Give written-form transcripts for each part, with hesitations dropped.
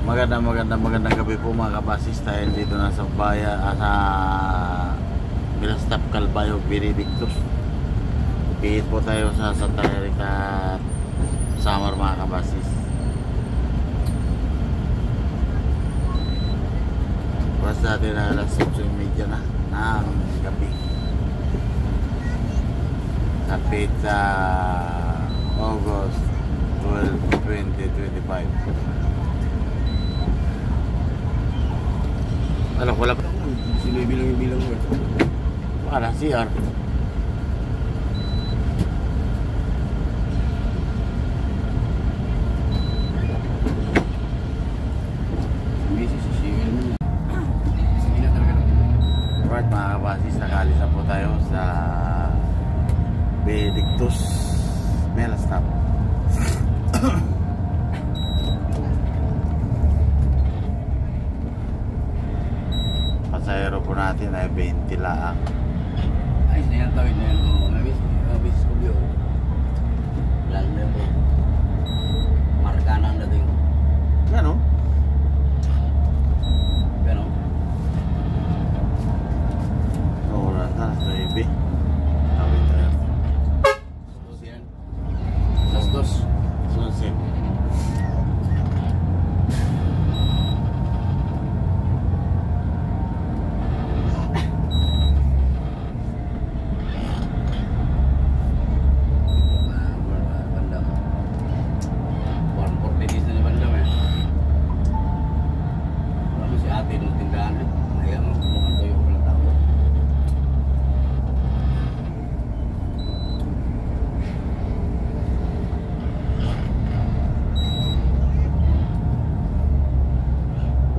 Magandang gabi po mga kabasis. Tayo dito na sa sa Milastap Calbayog Benedictus. Pihit po tayo sa Santa Erika Samar mga kabasis. Oras natin na alas 8:30 na ng gabi. Kapit sa August 12, 2025. Alam ko lang. Sino bilang mo? Baka na CR. Busy si Shimel mo. Sige na talaga. Alright mga kabasis, nakalis na po tayo sa Benedictus Milastap. Pasahero po natin ay 20 laang. Ayos na yan, tawid na yan. Mabis ko biyo. Lalo na po. Marka na ang dating. Gano'n? Gano'n? Oras na, sa ibi. Tawid tayo. Sos yan. Sos. Sunset.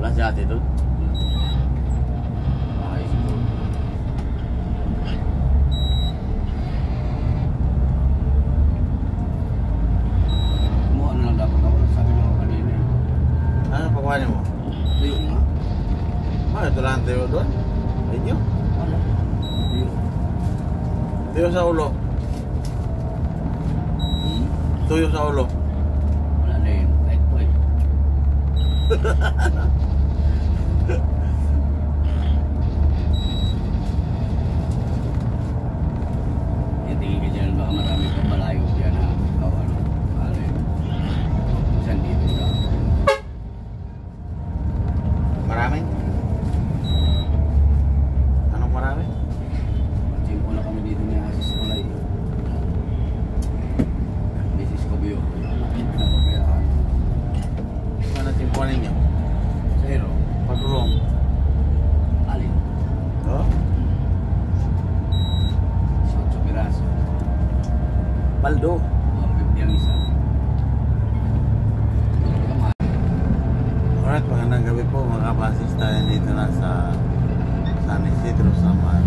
Wala si ate doon? Ayos ito. Kumuha na lang dapat ako. Sabi niyo kanina eh. Ano pagkuhanin mo? Tuyo nga. Ito lang tayo doon. Ayun. Wala. Tuyo. Tuyo sa ulo. Tuyo sa ulo. Wala na yun. Kahit po eh. Tingin ka dyan, baka marami pa malayo dyan na ano, saan dito ka? Maraming? Anong marami? Magsimpo na kami dito ni Asis Kulay. Mrs. Kobyo. Pinapabayaan. Ano timpuan ninyo? Zero. Patulong. Alin? Oh? 8 piraso. Baldo. 150 ang isa. Alright, magandang gabi po mga kabasis. Tayo dito na sa San Isidro Samar.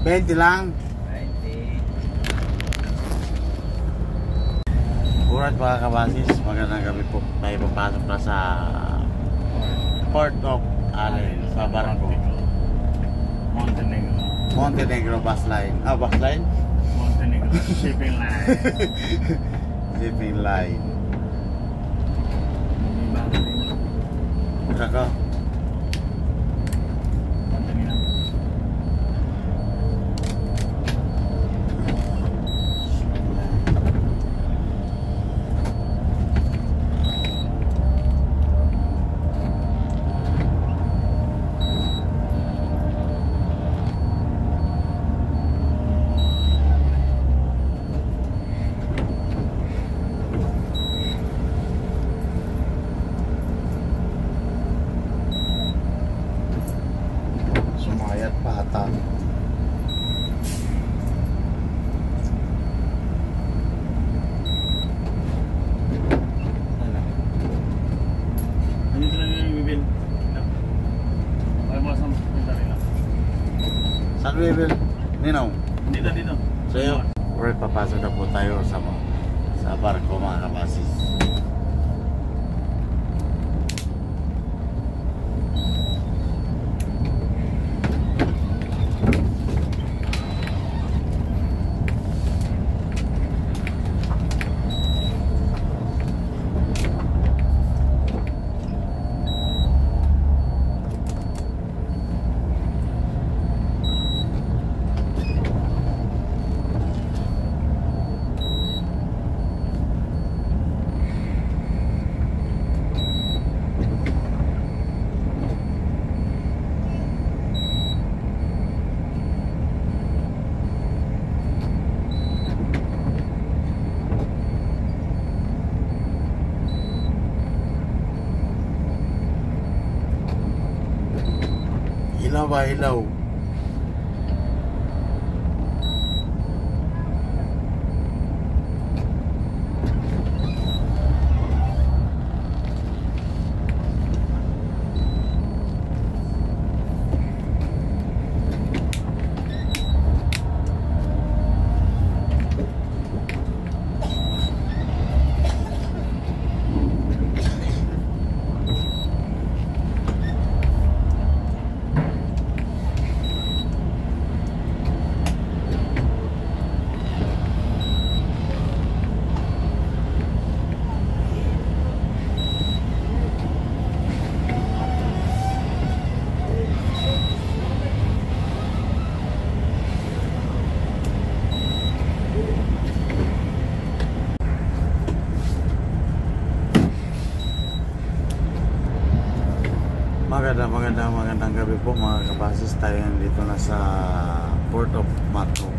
20 lang. 20. Alright mga kabasis, magandang gabi po. Tayo papasok na sa Port of Allen, sa Barangco. Montenegro. Montenegro bus line. Ah, bus line? Montenegro shipping line. Shipping line. May bago din. Saka, Montenegro. sumayat pa ata. Hindi talaga yung bibin. Ay mo sa punta rin lang. Saan Will? Ninaw? Dito, dito. Sa'yo? Alright, papasok na po tayo sa barko mga kabasis. Ilaw ba ilaw? Magandang gabi po mga kabasis. Tayo dito na sa Port of Matco.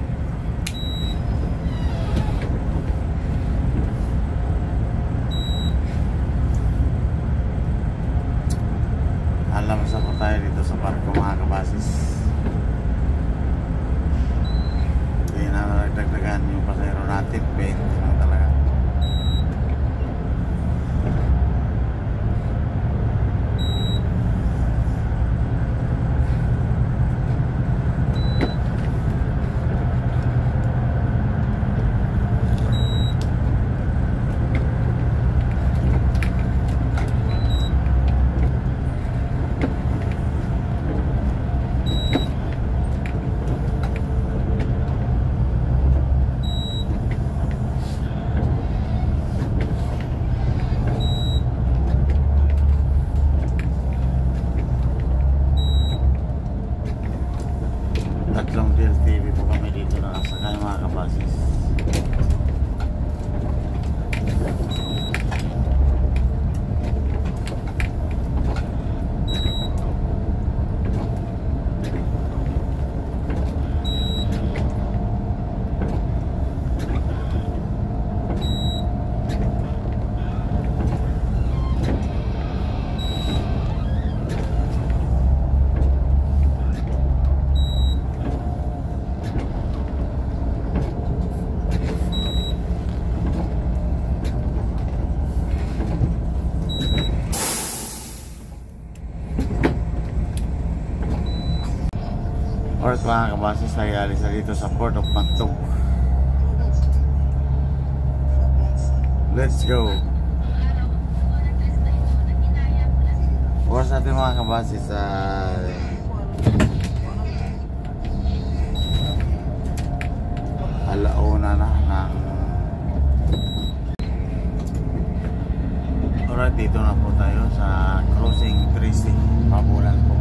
Alam sa po tayo dito sa barko mga kabasis. Hindi na nagdagdagan yung pasahero natin. 20 lang talaga. mga kabasis, tayo alis na dito sa Port of Pantog. Let's go. Oras natin mga kabasis ay alauna na ng alright, dito na po tayo sa crossing 3C Pabulan po.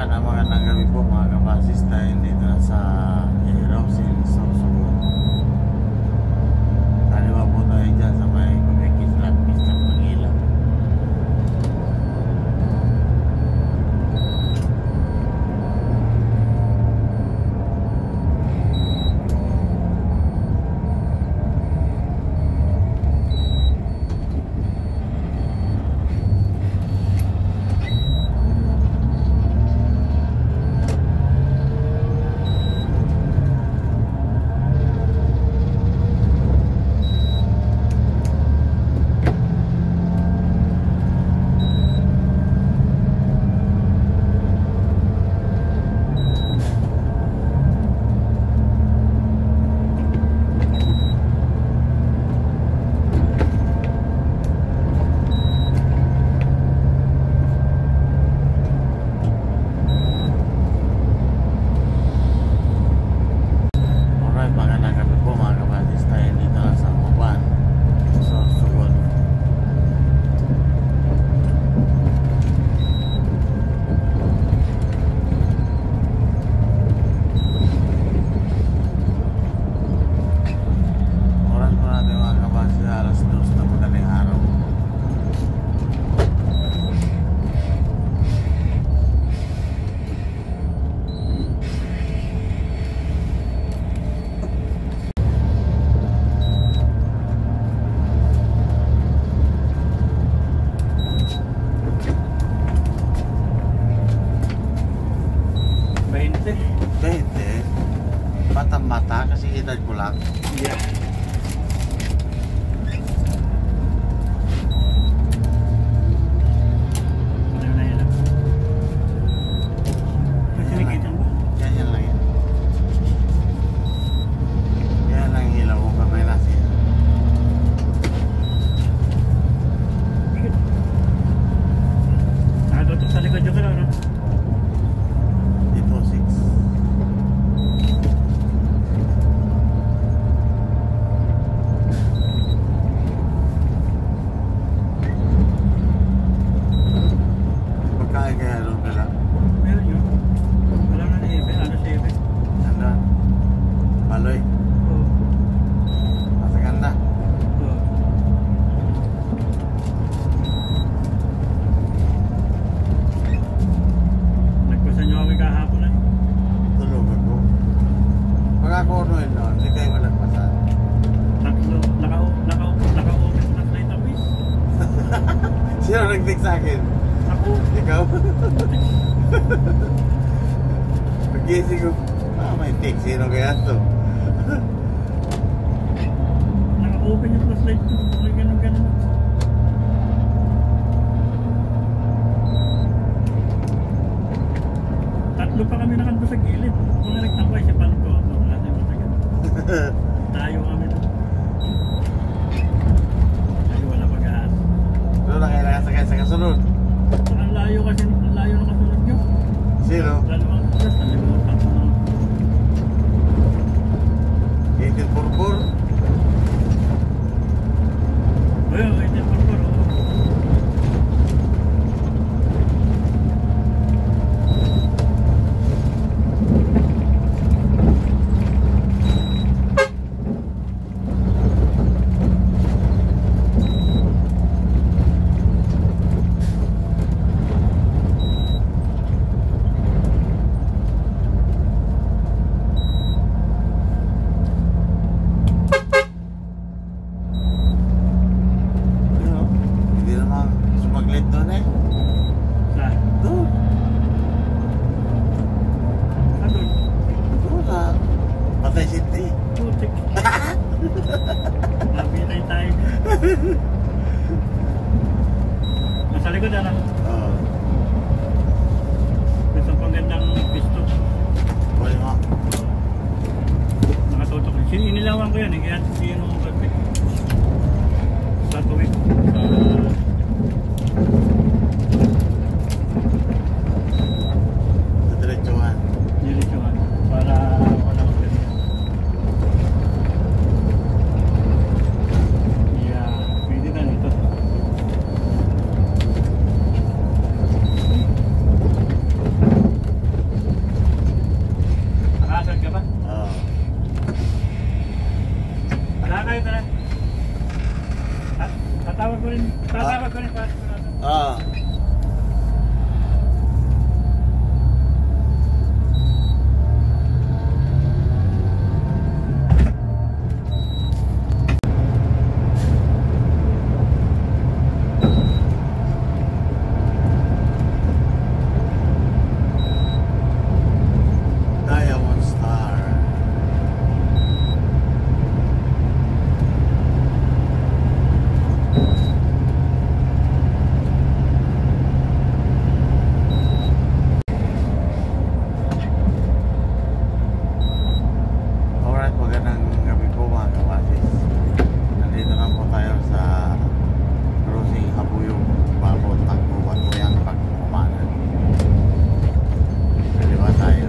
So magandang gabi po mga kabasis, tayo dito na sa Erosin, Sorsogon. Kaliwa po tayo dyan sa may Kumikis Lapis ng Manila. Magandang gabi po mga kabatis, tayo dito na sa Uban, Sorsogon. Oras po natin mga kabatis, alas 2 na madaling araw. Pwede. Mata-mata kasi edad ko lang. Yeah. Ano na yun? Kasi nakita mo? Ganyan lang yan. Yan lang hilaw ko kamay nasi. Nakatutok sa likod yung gano'n, no? Ito 6. Pagkain kaya doon pala. Meron yun. Alam na ni Ebe. Ano si Ebe? Ganda. Paloy. Oo. Masa ganda. Oo. Nagpasan niyo kami kahapon eh. Tulog ako. Pag ako noon, hindi kayo malagpasan. Tatlo. Naka-open na flight office. Sino nag-take sa akin? Ako. Ikaw? Pag-gising ko, may take. Sino kaya to? Naka-open yung flashlight ko. Ganun. Tatlo pa kami nakanto sa gilid. Mga nagtambay siya paano ko. Kasi matagal. Tayo kami doon. Kasi wala pag-aas. Doon na kailangan sakay sa kasunod. Ang layo kasi, ang layo ng kasunod nyo. Sino? Dalawang oras, nalimutan Inilawan ko yan eh, kaya siya nung perfect. Sa tuwid. Sa diretsuhan. Diretsuhan. Para wala kang ganyan. Yeah, pwede na nito. Nakasag ka ba? Oo. Wala kayo tara. Tatawag ko rin. Tatawag ko rin para sigurado. Oo. Diamond Star. Alright, magandang gabi po mga kabasis. Nandito na po tayo sa Crossing Habuyong Babot Tagpuan po yung pagkumanan. Kaliwa tayo.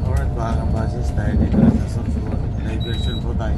Alright mga kabasis, tayo dito na sa Sunsuan. Diversion po tayo.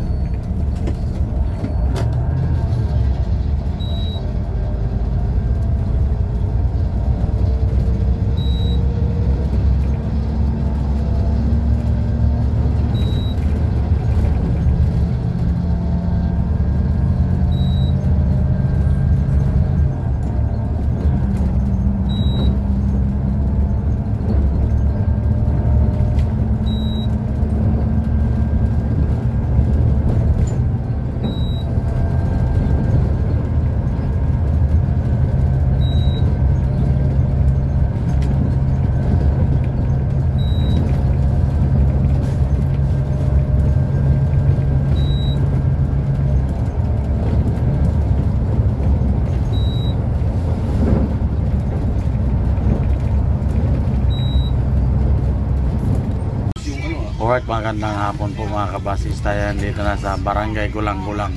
Yung ano Alright, magandang hapon po mga kabasis. Tayo dito na sa Barangay Gulang-Gulang,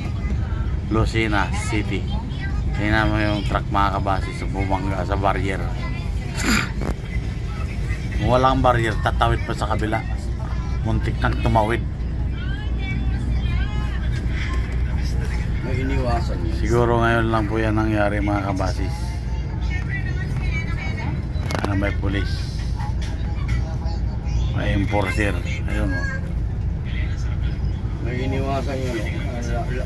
Lucena City. Tingnan mo yung truck mga kabasis, bumangga sa barrier. Walang barrier, tatawid pa sa kabila. Muntik nang tumawid. may iniwasan niya. Siguro ngayon lang po yan nangyari mga kabasis. Sana may pulis, may enforcer. Ayun o. May iniwasan niya, no?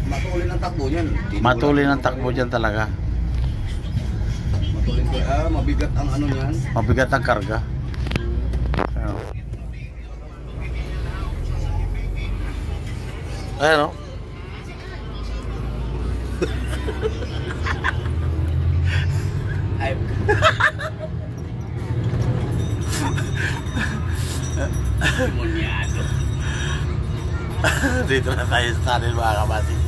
Matuloy ng takbo niyan. Matuloy ng takbo dyan talaga. Matuloy ko. Mabigat ang ano niyan. Mabigat ang karga. Ayun o. Ayun o. Ay. Demonyado. Dito na tayo sa tunnel mga kabasis.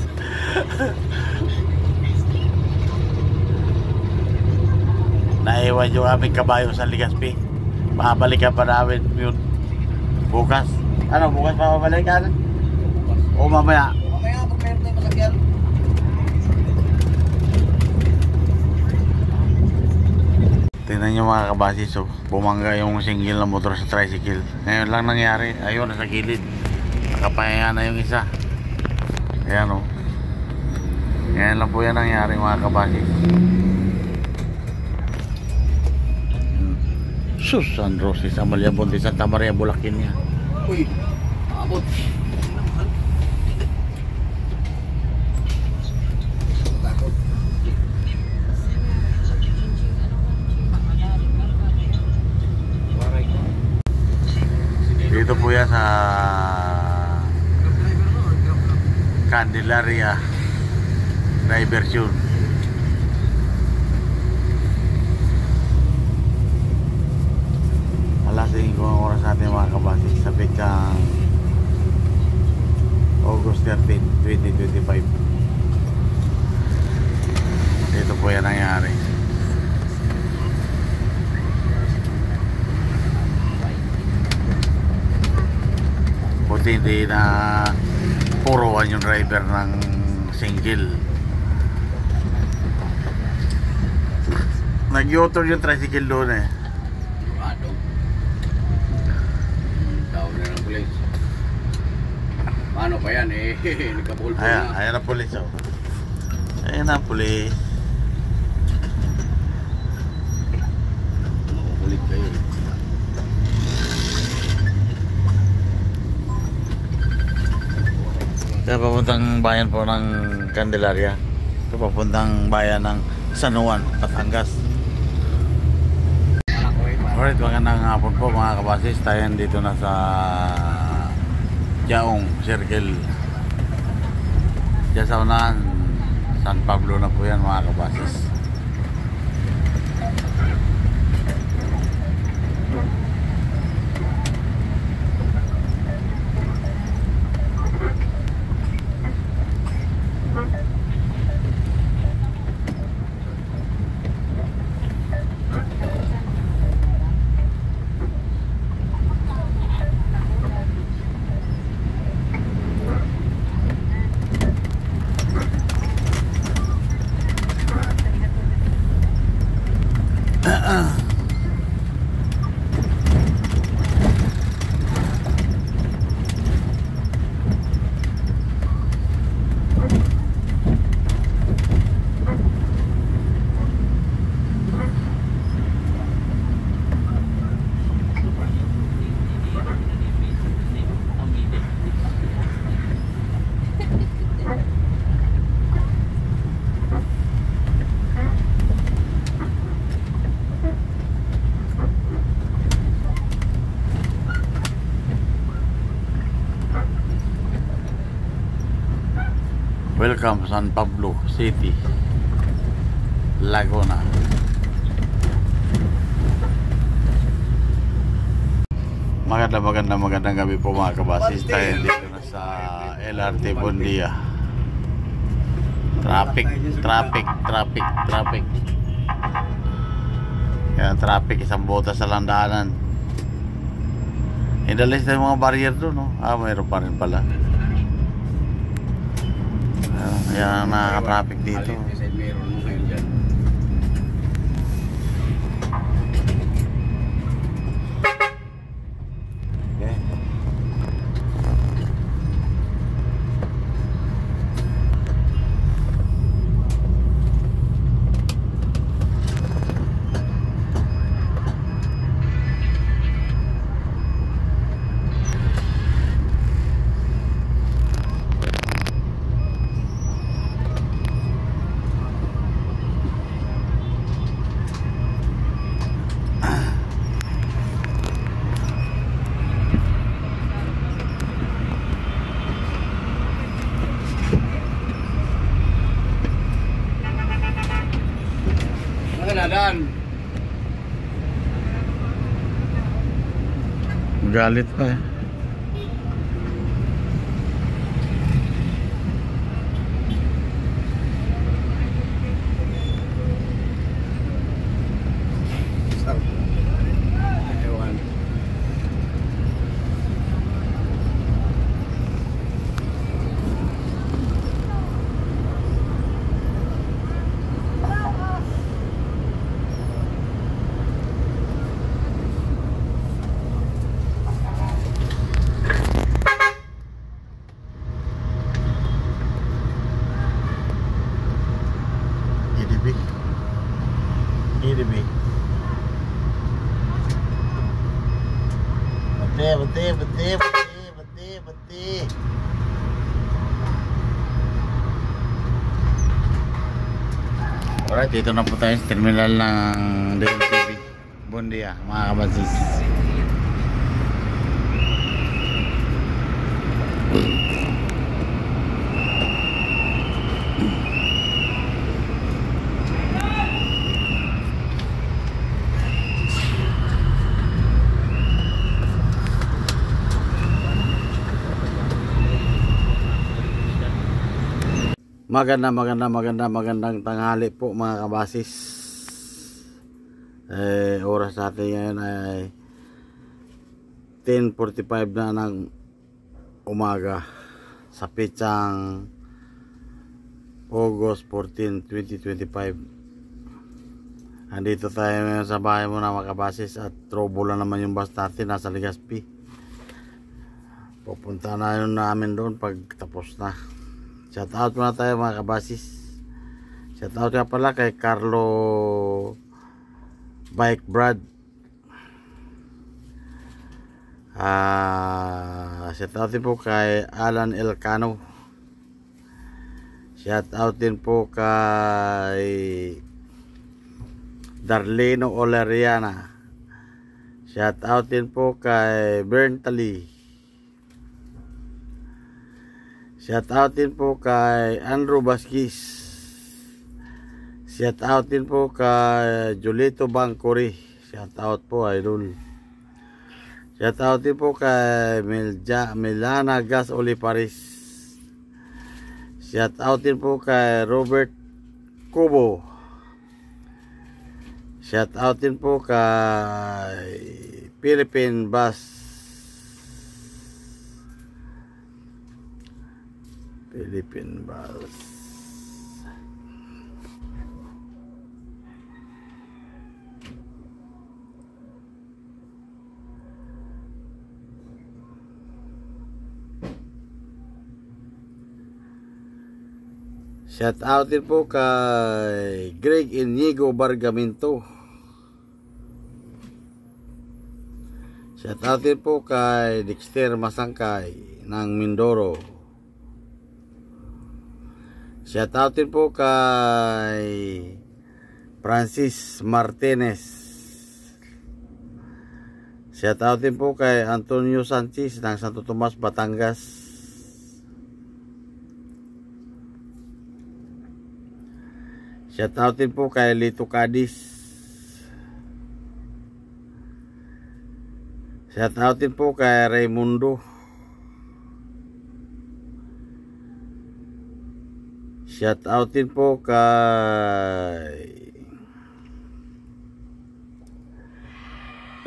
Naiwan yung aming kabayo sa Ligaspi. Babalikan pa namin yun bukas. Ano, bukas pa babalikan? O mamaya? Mamaya pag meron tayong masakyan. Tingnan nyo mga kabasis, so, bumangga yung single na motor sa tricycle. Ngayon lang nangyari. Ayun, nasa gilid. Nakapahinga na yung isa. Ayan o. Ngayon lang po yan nangyari mga kabasis. Sus, San Roses, Amalia Bonte, Santa Maria, Bulacan niya. Uy, abot. Takot. Waray po yan sa Candelaria diversion. Alas 5 ang oras natin mga kabase sa petsang August 13, 2025. Dito po yan nangyari. Buti hindi na puruan yung driver ng single. Nag-u-turn yung tricycle doon eh. Sigurado. Tawag na ng pulis. Paano pa yan eh? Nagkabulpo Ayan, na. ayan ang pulis oh. Ayan ang pulis. Makukulit kayo. Kaya papuntang bayan po ng Candelaria. Ito papuntang bayan ng San Juan, Batangas. Alright, magandang hapon po mga kabasis. Tayo dito na sa Jaong Circle. Diyan sa unahan, San Pablo na po yan mga kabasis. Welcome San Pablo City, Laguna. Magandang gabi po mga kabasis. Tayo dito na sa LRT Bondia. Traffic. Kaya traffic, isang botas sa landaanan. Inalis na yung mga barrier doon, no? Mayroon pa rin pala. Ayan ang nakaka-traffic dito. Meron mo ngayon dyan. Okay. Dan. Galit pa eh. Ewan. Idibig. Bati. Alright, dito na po tayo sa terminal ng DLTV Bondia, mga kabasis. Magandang tanghali po mga kabasis. Oras natin ngayon ay 10:45 na ng umaga sa pitsang August 14, 2025. Andito tayo ngayon sa bahay muna mga kabasis at trouble na naman yung bus natin, nasa Legazpi. Pupunta na yun namin doon pag tapos na. Shout out muna tayo mga kabasis. Shout out nga pala kay Carlo Bike Brad. Shout out din po kay Alan Elcano. Shout out din po kay Darleno Oleriana. Shout out din po kay Berntali. Shout out din po kay Andrew Basquis. Shout out din po kay Julito Bangkori. Shout out po idol. Shout out din po kay Milana Gas Oliparis. Shout out din po kay Robert Kubo. Shout out din po kay Philippine Bus. Philippine Bus. Shout out din po kay Greg Inigo Bargamento. Shout out din po kay Dexter Masangkay ng Mindoro. Shout out din po kay Francis Martinez. Shout out din po kay Antonio Sanchez ng Santo Tomas, Batangas. Shout out din po kay Lito Cadiz. Shout out din po kay Raimundo. Shout out din po kay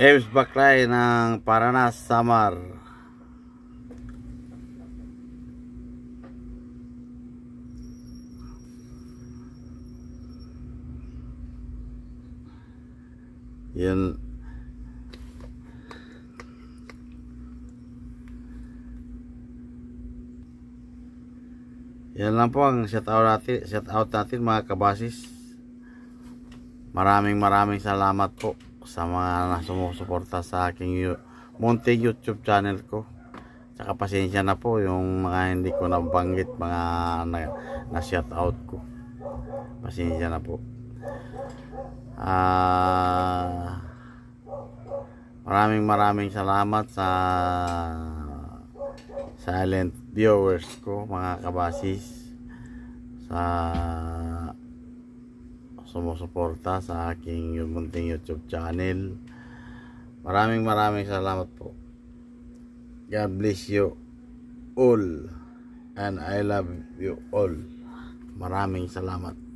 Eves Baklay ng Paranas, Samar. Yan. Yan lang po ang shout out natin mga kabasis. Maraming salamat po sa mga sumusuporta sa aking munting YouTube channel ko. Tsaka pasensya na po yung mga hindi ko nabanggit, mga na shout out ko. Pasensya na po. Maraming salamat sa silent viewers ko mga kabasis, sa sumusuporta sa aking munting YouTube channel. Maraming salamat po. God bless you all and I love you all. Maraming salamat.